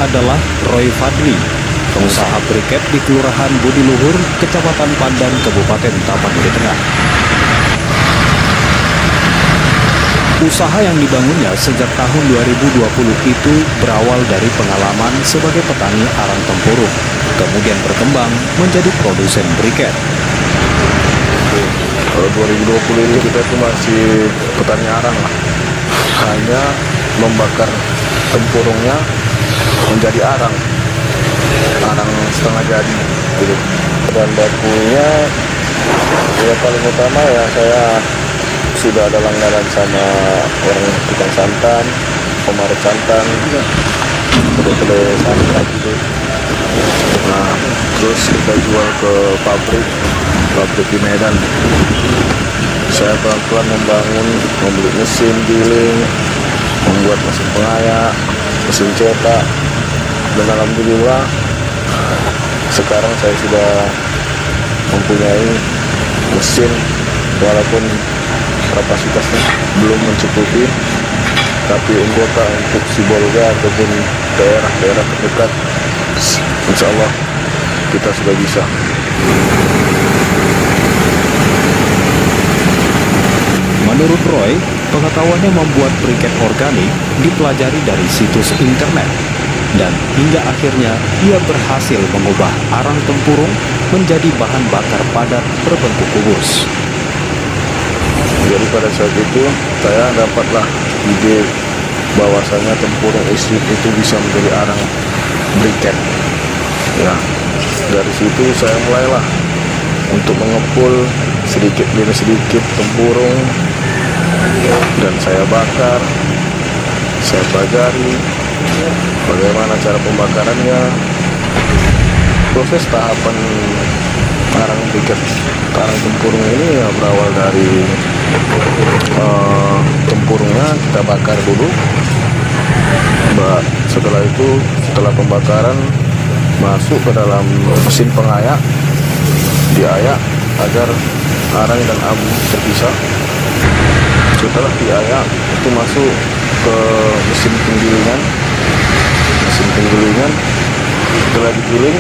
adalah Roy Fadli, pengusaha briket di Kelurahan Budiluhur, Kecamatan Pandan, Kabupaten Tapanuli Tengah. Usaha yang dibangunnya sejak tahun 2020 itu berawal dari pengalaman sebagai petani arang tempurung, kemudian berkembang menjadi produsen briket. Kalau 2020 ini kita tuh masih petani arang lah, hanya membakar tempurungnya menjadi arang setengah jadi gitu. Dan bakunya ya paling utama ya saya sudah ada langganan sama orang tukang santan, pemarut santan, kedai santan gitu. Nah, terus kita jual ke pabrik di Medan. Saya pelan-pelan membangun, membeli mesin giling, membuat mesin pengayak, mesin cetak, dan alhamdulillah sekarang saya sudah mempunyai mesin walaupun kapasitasnya belum mencukupi, tapi anggota untuk Sibolga ataupun daerah-daerah terdekat, insya Allah kita sudah bisa. Menurut Roy, pengetahuannya membuat briket organik dipelajari dari situs internet, dan hingga akhirnya ia berhasil mengubah arang tempurung menjadi bahan bakar padat berbentuk kubus. Jadi pada saat itu saya dapatlah ide bahwasanya tempurung isi itu bisa menjadi arang briket. Ya, dari situ saya mulailah untuk mengepul sedikit demi sedikit tempurung, dan saya bakar, saya pelajari bagaimana cara pembakarannya, proses tahapan arang briket, arang tempurung ini ya berawal dari tempurungnya kita bakar dulu. Setelah itu, setelah pembakaran masuk ke dalam mesin pengayak, diayak agar arang dan abu terpisah. Setelah diayak itu masuk ke mesin penggilingan. Setelah digiling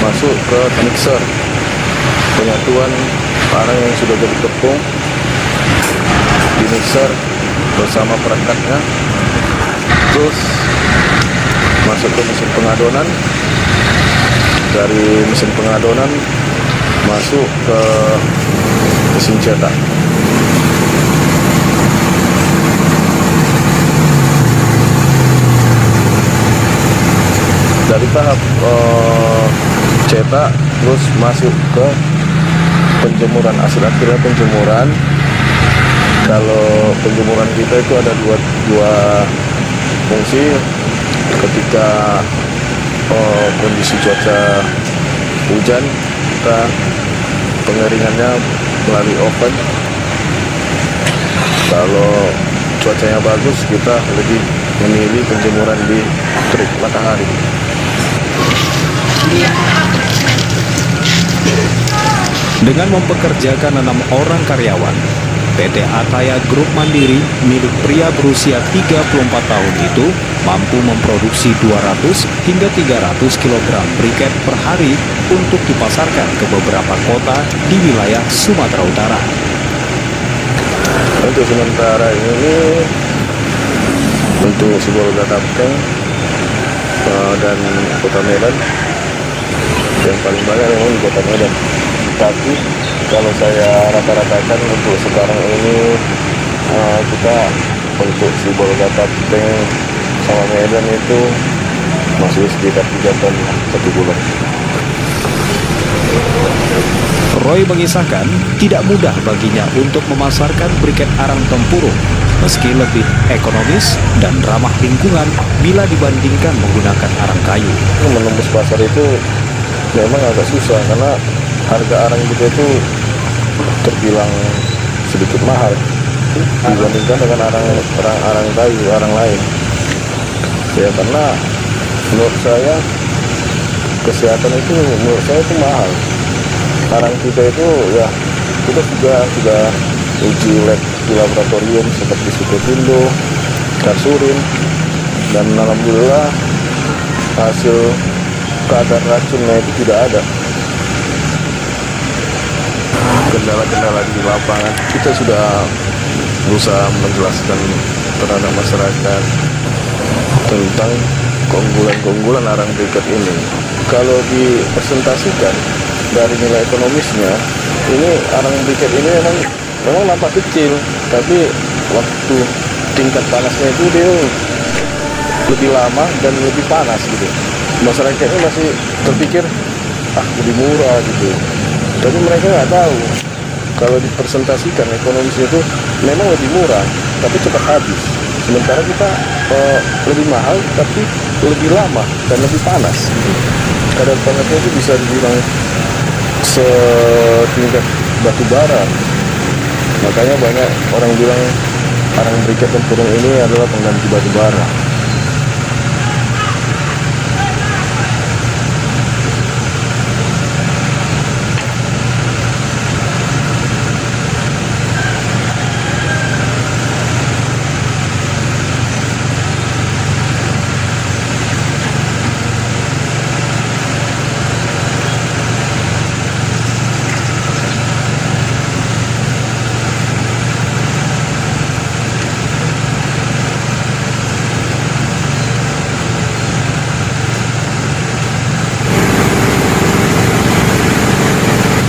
masuk ke mixer, penyatuan arang yang sudah jadi tepung di mixer bersama perekatnya, terus masuk ke mesin pengadonan. Dari mesin pengadonan masuk ke mesin cetak. Dari tahap cetak terus masuk ke penjemuran, hasil akhirnya penjemuran. Kalau penjemuran kita itu ada dua fungsi. Ketika kondisi cuaca hujan, kita pengeringannya melalui oven. Kalau cuacanya bagus, kita lebih memilih penjemuran di terik matahari. Dengan mempekerjakan 6 orang karyawan, PT Ataya Grup Mandiri milik pria berusia 34 tahun itu mampu memproduksi 200 hingga 300 kg briket per hari untuk dipasarkan ke beberapa kota di wilayah Sumatera Utara. Untuk sementara ini untuk Sibolga Tapkeng dan Kota Medan, yang paling banyak memang di Kota Medan. Tapi kalau saya rata-ratakan untuk sekarang ini kita untuk Sibolga Tapkeng sama Medan itu masih sekitar 3 ton satu bulan. Roy mengisahkan tidak mudah baginya untuk memasarkan briket arang tempurung, meski lebih ekonomis dan ramah lingkungan bila dibandingkan menggunakan arang kayu. Menembus pasar itu memang agak susah karena harga arang kita itu terbilang sedikit mahal dibandingkan dengan arang kayu, arang lain. Ya karena menurut saya kesehatan itu menurut saya itu mahal. Arang kita itu ya kita sudah uji lab di laboratorium seperti Sukotindo, Karsurin, dan alhamdulillah hasil kadar racunnya itu tidak ada. Kendala-kendala di lapangan kita sudah berusaha menjelaskan terhadap masyarakat tentang keunggulan-keunggulan arang briket ini. Kalau dipresentasikan dari nilai ekonomisnya, ini arang briket ini memang nampak kecil, tapi waktu tingkat panasnya itu dia lebih lama dan lebih panas gitu. Masyarakatnya masih terpikir lebih murah gitu, tapi mereka nggak tahu kalau dipresentasikan ekonomisnya itu memang lebih murah tapi cepat habis, sementara kita lebih mahal tapi lebih lama dan lebih panas gitu. Kadar panasnya itu bisa dibilang setingkat batu bara. Makanya banyak orang bilang arang briket tempurung ini adalah pengganti batu bara.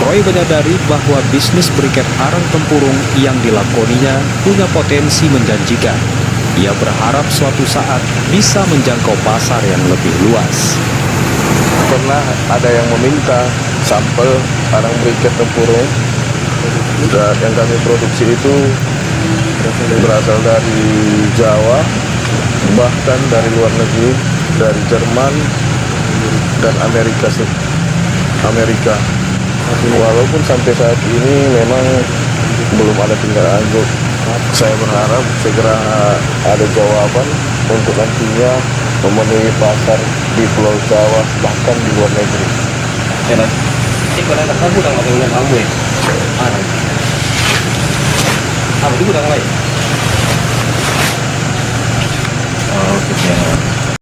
Roy menyadari bahwa bisnis briket arang tempurung yang dilakoninya punya potensi menjanjikan. Ia berharap suatu saat bisa menjangkau pasar yang lebih luas. Pernah ada yang meminta sampel arang briket tempurung dan yang kami produksi itu berasal dari Jawa, bahkan dari luar negeri, dari Jerman dan Amerika. Walaupun sampai saat ini memang belum ada tindak lanjut, saya berharap segera ada jawaban untuk nantinya memenuhi pasar di Pulau Jawa bahkan di luar negeri. Kalau ada kamu udah nggak kamu ya? Apa itu udah mulai?